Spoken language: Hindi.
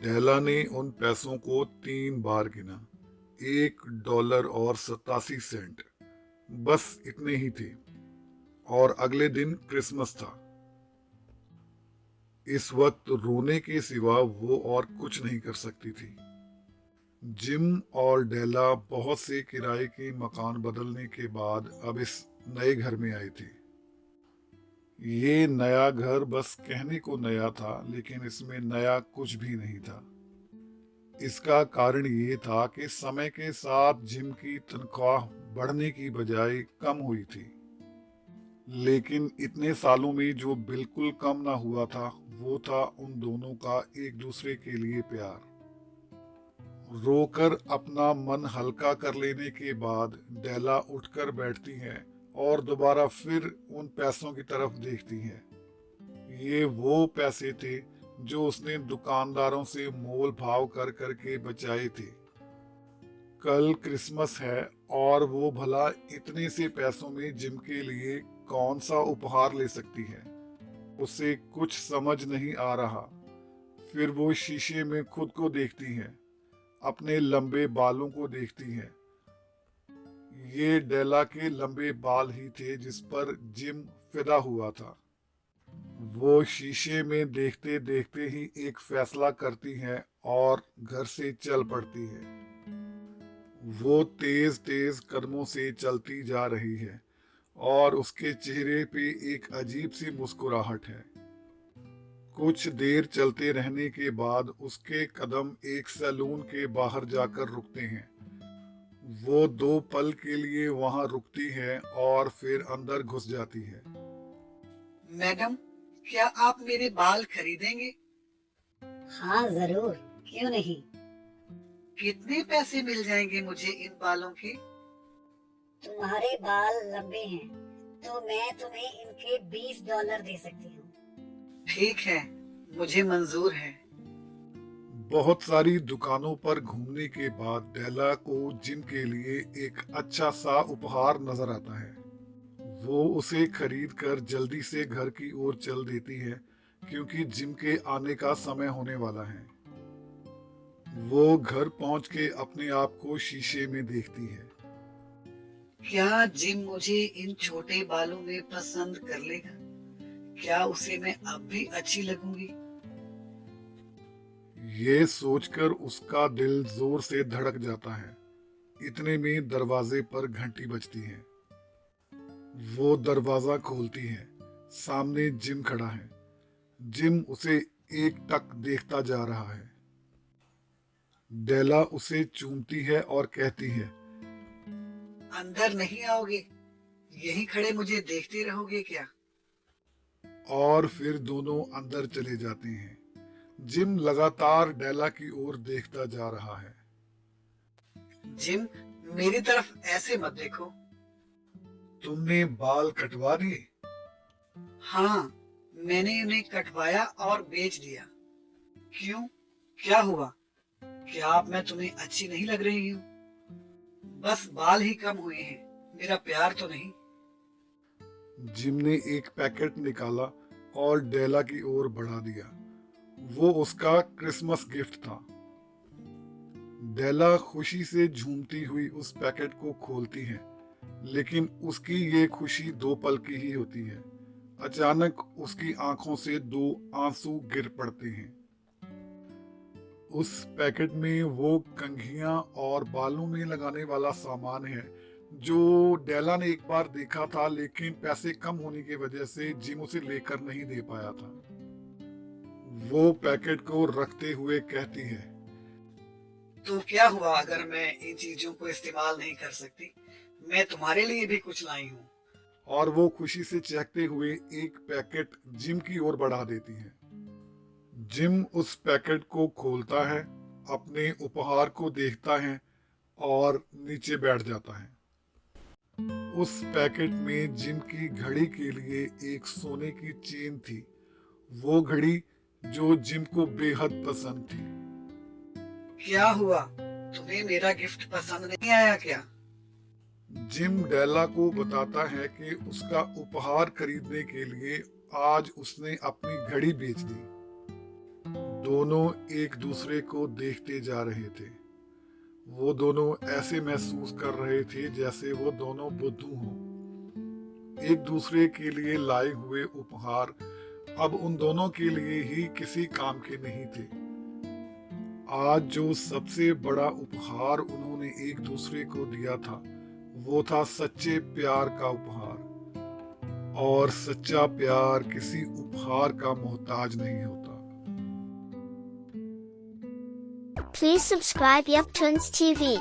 डेला ने उन पैसों को 3 बार गिना। $1 और 87 सेंट, बस इतने ही थे। और अगले दिन क्रिसमस था। इस वक्त रोने के सिवा वो और कुछ नहीं कर सकती थी। जिम और डेला बहुत से किराए के मकान बदलने के बाद अब इस नए घर में आए थे। ये नया घर बस कहने को नया था, लेकिन इसमें नया कुछ भी नहीं था। इसका कारण ये था कि समय के साथ जिम की तनख्वाह बढ़ने की बजाय कम हुई थी। लेकिन इतने सालों में जो बिल्कुल कम ना हुआ था, वो था उन दोनों का एक दूसरे के लिए प्यार। रोकर अपना मन हल्का कर लेने के बाद डेला उठकर बैठती है और दोबारा फिर उन पैसों की तरफ देखती है। ये वो पैसे थे जो उसने दुकानदारों से मोल भाव कर करके बचाए थे। कल क्रिसमस है और वो भला इतने से पैसों में जिम के लिए कौन सा उपहार ले सकती है। उसे कुछ समझ नहीं आ रहा। फिर वो शीशे में खुद को देखती है, अपने लंबे बालों को देखती है। ये डेला के लंबे बाल ही थे जिस पर जिम फिदा हुआ था। वो शीशे में देखते देखते ही एक फैसला करती है और घर से चल पड़ती है। वो तेज तेज कदमों से चलती जा रही है और उसके चेहरे पे एक अजीब सी मुस्कुराहट है। कुछ देर चलते रहने के बाद उसके कदम एक सैलून के बाहर जाकर रुकते हैं। वो 2 पल के लिए वहां रुकती है और फिर अंदर घुस जाती है। मैडम, क्या आप मेरे बाल खरीदेंगे? हाँ जरूर, क्यों नहीं। कितने पैसे मिल जाएंगे मुझे इन बालों के? तुम्हारे बाल लंबे हैं तो मैं तुम्हें इनके $20 दे सकती हूँ। ठीक है, मुझे मंजूर है। बहुत सारी दुकानों पर घूमने के बाद डेला को जिम के लिए एक अच्छा सा उपहार नजर आता है। वो उसे खरीद कर जल्दी से घर की ओर चल देती है, क्योंकि जिम के आने का समय होने वाला है। वो घर पहुंच के अपने आप को शीशे में देखती है। क्या जिम मुझे इन छोटे बालों में पसंद कर लेगा? क्या उसे मैं अब भी अच्छी लगूंगी? ये सोचकर उसका दिल जोर से धड़क जाता है। इतने में दरवाजे पर घंटी बजती है। वो दरवाजा खोलती है। सामने जिम खड़ा है। जिम उसे एकटक देखता जा रहा है। डेला उसे चूमती है और कहती है, अंदर नहीं आओगे? यहीं खड़े मुझे देखते रहोगे क्या? और फिर दोनों अंदर चले जाते हैं। जिम लगातार डेला की ओर देखता जा रहा है। जिम, मेरी तरफ ऐसे मत देखो। तुमने बाल कटवा दिए? हाँ, मैंने उन्हें कटवाया और बेच दिया। क्यों? क्या हुआ? क्या अब मैं तुम्हें अच्छी नहीं लग रही हूँ? बस बाल ही कम हुए हैं, मेरा प्यार तो नहीं। जिम ने एक पैकेट निकाला और डेला की ओर बढ़ा दिया। वो उसका क्रिसमस गिफ्ट था। डेला खुशी से झूमती हुई उस पैकेट को खोलती है, लेकिन उसकी ये खुशी 2 पल की ही होती है। अचानक उसकी आंखों से 2 आंसू गिर पड़ते हैं। उस पैकेट में वो कंघियां और बालों में लगाने वाला सामान है जो डेला ने एक बार देखा था, लेकिन पैसे कम होने की वजह से जिम उसे लेकर नहीं दे पाया था। वो पैकेट को रखते हुए कहती है, तो क्या हुआ अगर मैं इन चीजों को इस्तेमाल नहीं कर सकती? मैं तुम्हारे लिए भी कुछ लाई हूँ। और वो खुशी से चहकते हुए एक पैकेट जिम की ओर बढ़ा देती है। जिम उस पैकेट को खोलता है, अपने उपहार को देखता है और नीचे बैठ जाता है। उस पैकेट में जिम की घड़ी के लिए एक सोने की चेन थी। वो घड़ी जो जिम को बेहद पसंद थी। क्या हुआ? तुम्हें मेरा गिफ्ट पसंद नहीं आया क्या? जिम डेला को बताता है कि उसका उपहार खरीदने के लिए आज उसने अपनी घड़ी बेच दी। दोनों एक दूसरे को देखते जा रहे थे। वो दोनों ऐसे महसूस कर रहे थे जैसे वो दोनों बुद्धू हों। एक दूसरे के लिए लाए हुए उपहार अब उन दोनों के लिए ही किसी काम के नहीं थे। आज जो सबसे बड़ा उपहार उन्होंने एक दूसरे को दिया था वो था सच्चे प्यार का उपहार। और सच्चा प्यार किसी उपहार का मोहताज नहीं होता। Please subscribe Yup Tunes TV.